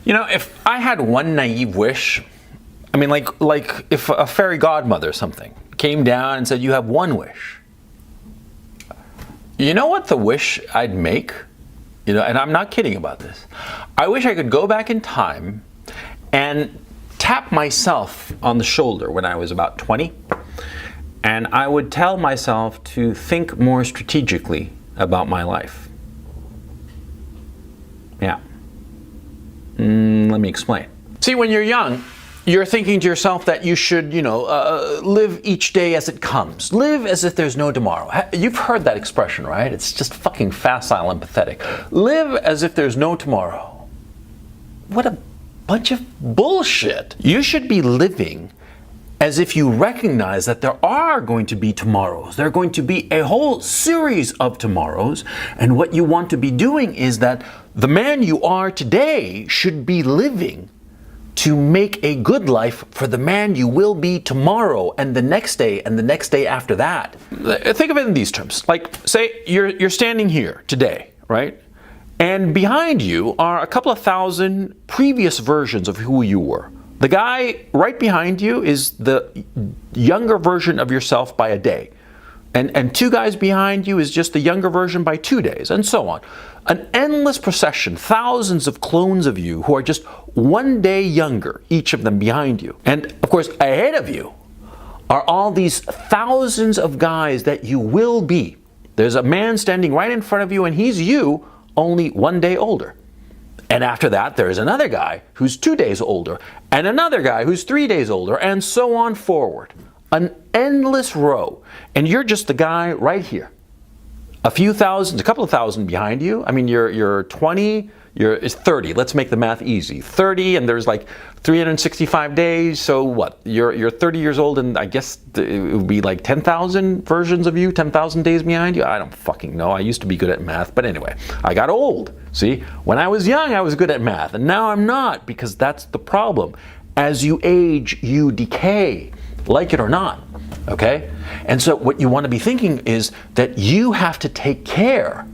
If I had one naive wish, I mean, like if a fairy godmother or something came down and said, you have one wish. You know what the wish I'd make? And I'm not kidding about this. I wish I could go back in time and tap myself on the shoulder when I was about 20, and I would tell myself to think more strategically about my life. Yeah. Let me explain. See, when you're young, you're thinking to yourself that you should, live each day as it comes. Live as if there's no tomorrow. You've heard that expression, right? It's just fucking facile and pathetic. Live as if there's no tomorrow. What a bunch of bullshit. You should be living as if you recognize that there are going to be tomorrows. There are going to be a whole series of tomorrows. And what you want to be doing is that the man you are today should be living to make a good life for the man you will be tomorrow and the next day and the next day after that. Think of it in these terms. Like, say you're standing here today, right? And behind you are a couple of thousand previous versions of who you were. The guy right behind you is the younger version of yourself by a day. And two guys behind you is just the younger version by 2 days, and so on. An endless procession, thousands of clones of you who are just 1 day younger, each of them behind you. And of course, ahead of you are all these thousands of guys that you will be. There's a man standing right in front of you, and he's you, only 1 day older. And after that, there's another guy who's 2 days older, and another guy who's 3 days older, and so on forward. An endless row. And you're just the guy right here. A couple of thousand behind you. I mean, you're 20, it's 30. Let's make the math easy. 30, and there's like 365 days. So what? You're 30 years old, and I guess it would be like 10,000 versions of you, 10,000 days behind you. I don't fucking know. I used to be good at math, but anyway, I got old. See, when I was young, I was good at math, and now I'm not, because that's the problem. As you age, you decay, like it or not. Okay? And so what you want to be thinking is that you have to take care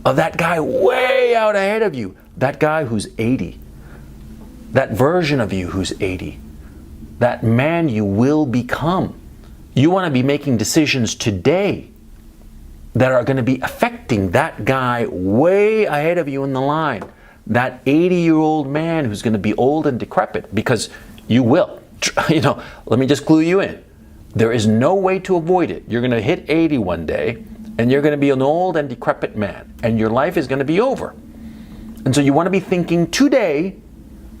of that guy way out ahead of you. That guy who's 80. That version of you who's 80. That man you will become. You want to be making decisions today that are going to be affecting that guy way ahead of you in the line. That 80-year-old man who's going to be old and decrepit, because you will. Let me just clue you in. There is no way to avoid it. You're going to hit 80 one day, and you're going to be an old and decrepit man, and your life is going to be over. And so you want to be thinking today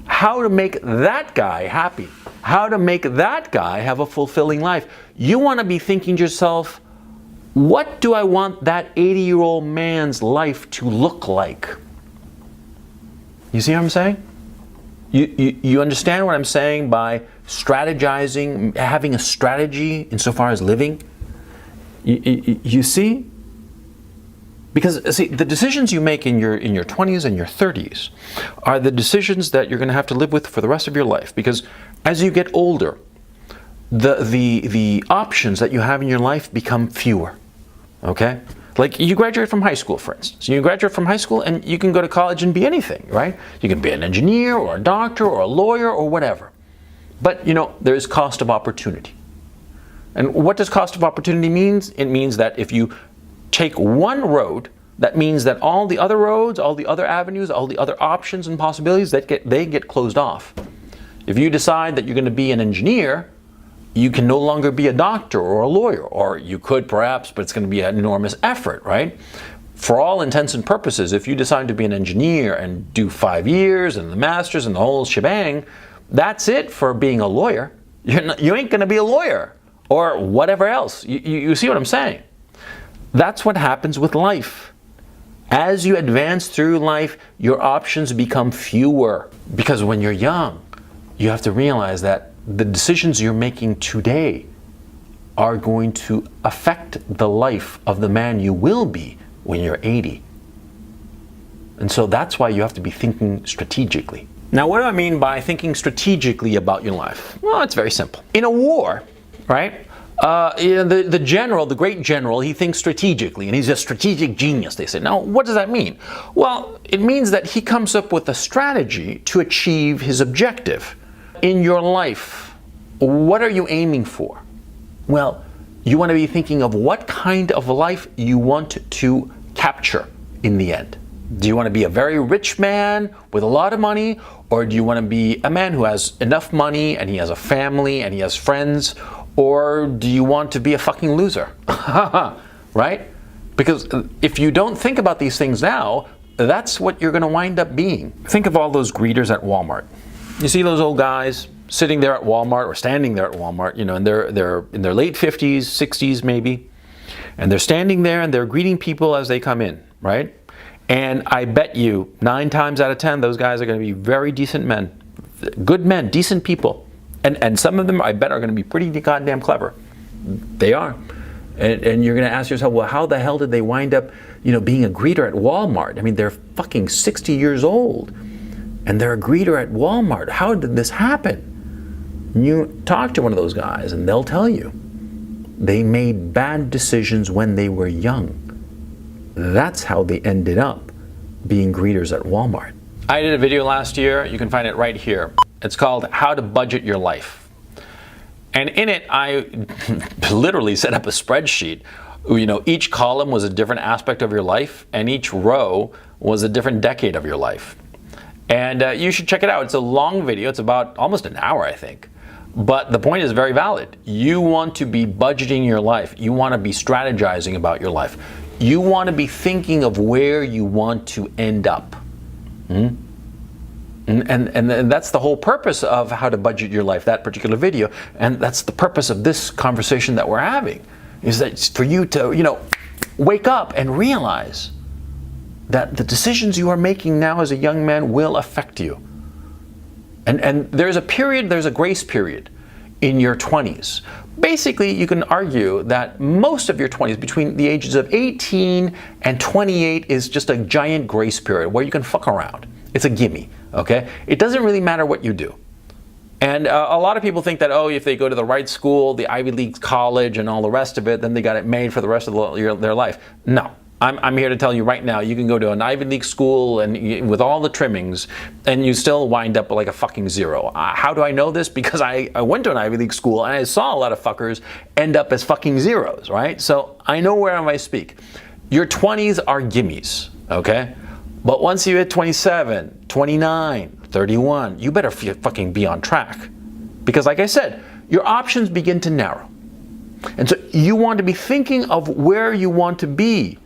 how to make that guy happy, how to make that guy have a fulfilling life. You want to be thinking to yourself, what do I want that 80-year-old man's life to look like? You see what I'm saying? You understand what I'm saying by strategizing, having a strategy insofar as living? You see? Because see, the decisions you make in your 20s and your 30s are the decisions that you're going to have to live with for the rest of your life. Because as you get older, the options that you have in your life become fewer. Okay? Like you graduate from high school, for instance. You graduate from high school and you can go to college and be anything, right? You can be an engineer or a doctor or a lawyer or whatever. But, there's cost of opportunity. And what does cost of opportunity mean? It means that if you take one road, that means that all the other roads, all the other avenues, all the other options and possibilities, they get closed off. If you decide that you're going to be an engineer, you can no longer be a doctor or a lawyer, or you could perhaps, but it's going to be an enormous effort, right? For all intents and purposes, if you decide to be an engineer and do 5 years and the master's and the whole shebang, that's it for being a lawyer. You ain't going to be a lawyer or whatever else. You see what I'm saying? That's what happens with life. As you advance through life, your options become fewer. Because when you're young, you have to realize that the decisions you're making today are going to affect the life of the man you will be when you're 80. And so that's why you have to be thinking strategically. Now, what do I mean by thinking strategically about your life? Well, it's very simple. In a war, right, The general, the great general, he thinks strategically, and he's a strategic genius, they say. Now, what does that mean? Well, it means that he comes up with a strategy to achieve his objective. In your life, what are you aiming for? Well, you want to be thinking of what kind of life you want to capture in the end. Do you want to be a very rich man with a lot of money, or do you want to be a man who has enough money and he has a family and he has friends, or do you want to be a fucking loser? Right? Because if you don't think about these things now, that's what you're going to wind up being. Think of all those greeters at Walmart. You see those old guys sitting there at Walmart or standing there at Walmart, you know, and they're in their late 50s, 60s maybe, and they're standing there and they're greeting people as they come in, right? And I bet you 9 times out of 10, those guys are going to be very decent men, good men, decent people. And some of them, I bet, are going to be pretty goddamn clever. They are. And you're going to ask yourself, well, how the hell did they wind up, you know, being a greeter at Walmart? I mean, they're fucking 60 years old, and they're a greeter at Walmart. How did this happen? You talk to one of those guys, and they'll tell you. They made bad decisions when they were young. That's how they ended up being greeters at Walmart. I did a video last year. You can find it right here. It's called How to Budget Your Life. And in it, I literally set up a spreadsheet. You know, each column was a different aspect of your life, and each row was a different decade of your life. And you should check it out. It's a long video. It's about almost an hour, I think. But the point is very valid. You want to be budgeting your life. You want to be strategizing about your life. You want to be thinking of where you want to end up. And that's the whole purpose of How to Budget Your Life, that particular video. And that's the purpose of this conversation that we're having, is that for you to, you know, wake up and realize that the decisions you are making now as a young man will affect you. And there's a grace period in your 20s. Basically, you can argue that most of your 20s, between the ages of 18 and 28, is just a giant grace period where you can fuck around. It's a gimme, okay? It doesn't really matter what you do. And a lot of people think that, oh, if they go to the right school, the Ivy League college and all the rest of it, then they got it made for the rest of their life. No. I'm here to tell you right now, you can go to an Ivy League school and with all the trimmings, and you still wind up like a fucking zero. How do I know this? Because I went to an Ivy League school and I saw a lot of fuckers end up as fucking zeros, right? So I know where I speak. Your 20s are gimmies, okay? But once you hit 27, 29, 31, you better fucking be on track. Because like I said, your options begin to narrow. And so you want to be thinking of where you want to be.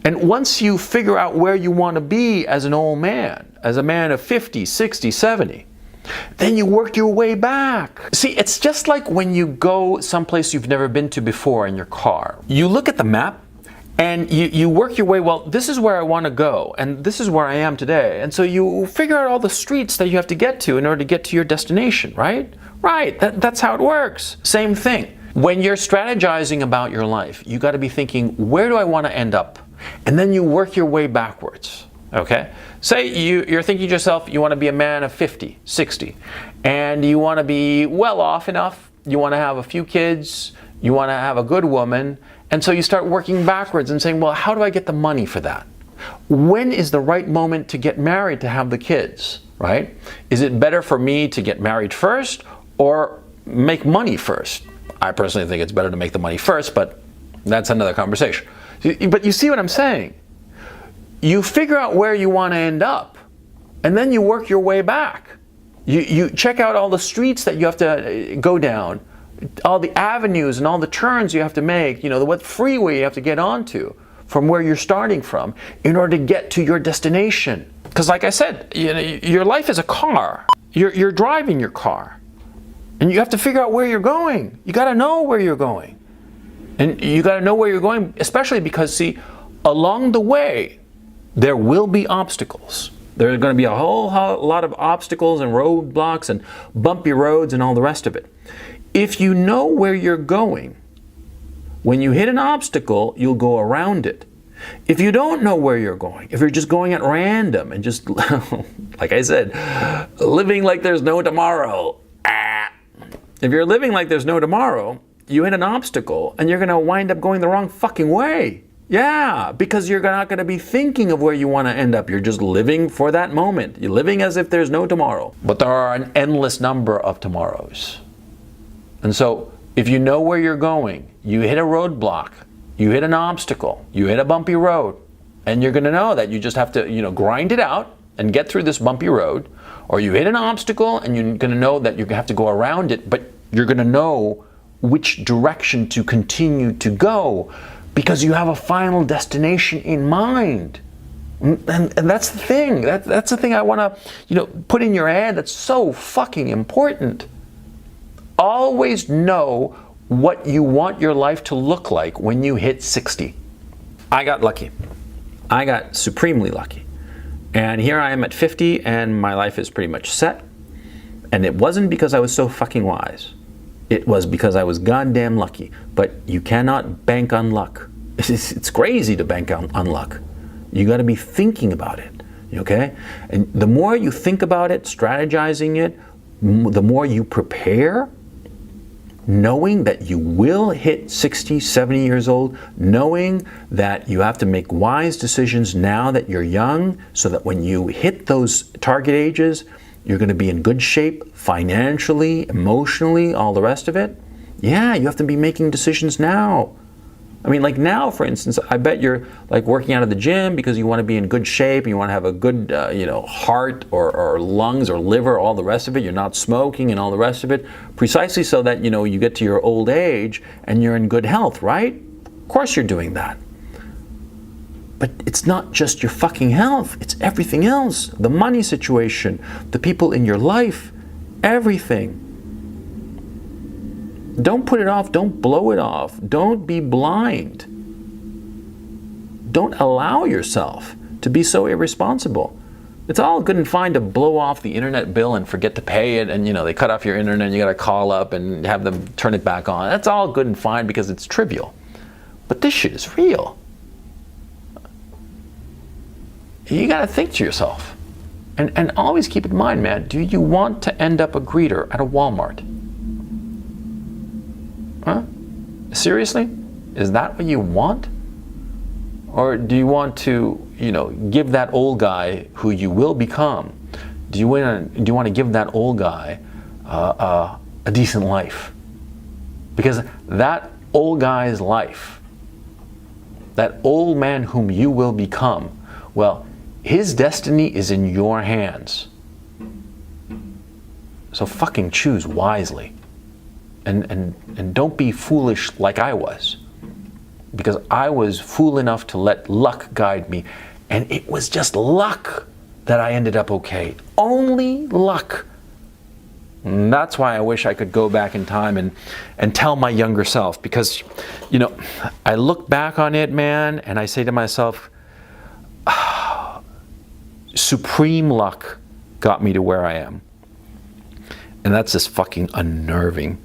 And once you figure out where you want to be as an old man, as a man of 50, 60, 70, then you work your way back. See, it's just like when you go someplace you've never been to before in your car. You look at the map and you work your way, well, this is where I want to go, and this is where I am today. And so you figure out all the streets that you have to get to in order to get to your destination, right? Right, that's how it works. Same thing. When you're strategizing about your life, you got to be thinking, where do I want to end up? And then you work your way backwards, okay? Say you're thinking to yourself, you want to be a man of 50, 60, and you want to be well off enough, you want to have a few kids, you want to have a good woman, and so you start working backwards and saying, well, how do I get the money for that? When is the right moment to get married to have the kids, right? Is it better for me to get married first or make money first? I personally think it's better to make the money first, but that's another conversation. But you see what I'm saying? You figure out where you want to end up, and then you work your way back. You check out all the streets that you have to go down, all the avenues and all the turns you have to make, you know, what freeway you have to get onto from where you're starting from in order to get to your destination. Because like I said, you know, your life is a car. You're driving your car. And you have to figure out where you're going. You got to know where you're going. And you got to know where you're going, especially because, see, along the way, there will be obstacles. There are going to be a whole lot of obstacles and roadblocks and bumpy roads and all the rest of it. If you know where you're going, when you hit an obstacle, you'll go around it. If you don't know where you're going, if you're just going at random and just, like I said, living like there's no tomorrow. If you're living like there's no tomorrow, you hit an obstacle and you're going to wind up going the wrong fucking way. Yeah, because you're not going to be thinking of where you want to end up. You're just living for that moment. You're living as if there's no tomorrow. But there are an endless number of tomorrows. And so if you know where you're going, you hit a roadblock, you hit an obstacle, you hit a bumpy road, and you're going to know that you just have to, grind it out and get through this bumpy road, or you hit an obstacle and you're going to know that you have to go around it, but you're going to know which direction to continue to go because you have a final destination in mind. And that's the thing. That's the thing I want to, put in your head. That's so fucking important. Always know what you want your life to look like when you hit 60. I got lucky. I got supremely lucky. And here I am at 50 and my life is pretty much set. And it wasn't because I was so fucking wise. It was because I was goddamn lucky. But you cannot bank on luck. It's crazy to bank on luck. You got to be thinking about it, okay? And the more you think about it, strategizing it, the more you prepare, knowing that you will hit 60, 70 years old, knowing that you have to make wise decisions now that you're young so that when you hit those target ages, you're going to be in good shape financially, emotionally, all the rest of it. Yeah, you have to be making decisions now. I mean, like now, for instance, I bet you're like working out of the gym because you want to be in good shape, and you want to have a good, heart or lungs or liver, all the rest of it. You're not smoking and all the rest of it, precisely so that, you get to your old age and you're in good health, right? Of course you're doing that. But it's not just your fucking health, it's everything else. The money situation, the people in your life, everything. Don't put it off. Don't blow it off. Don't be blind. Don't allow yourself to be so irresponsible. It's all good and fine to blow off the internet bill and forget to pay it, and they cut off your internet and you got to call up and have them turn it back on. That's all good and fine because it's trivial. But this shit is real. You got to think to yourself. And always keep in mind, man, do you want to end up a greeter at a Walmart? Huh? Seriously? Is that what you want? Or do you want to, give that old guy who you will become, do you want to give that old guy a decent life? Because that old guy's life, that old man whom you will become, well, his destiny is in your hands. So fucking choose wisely. And don't be foolish like I was. Because I was fool enough to let luck guide me. And it was just luck that I ended up okay. Only luck. And that's why I wish I could go back in time and tell my younger self. Because, I look back on it, man, and I say to myself, supreme luck got me to where I am. And that's just fucking unnerving.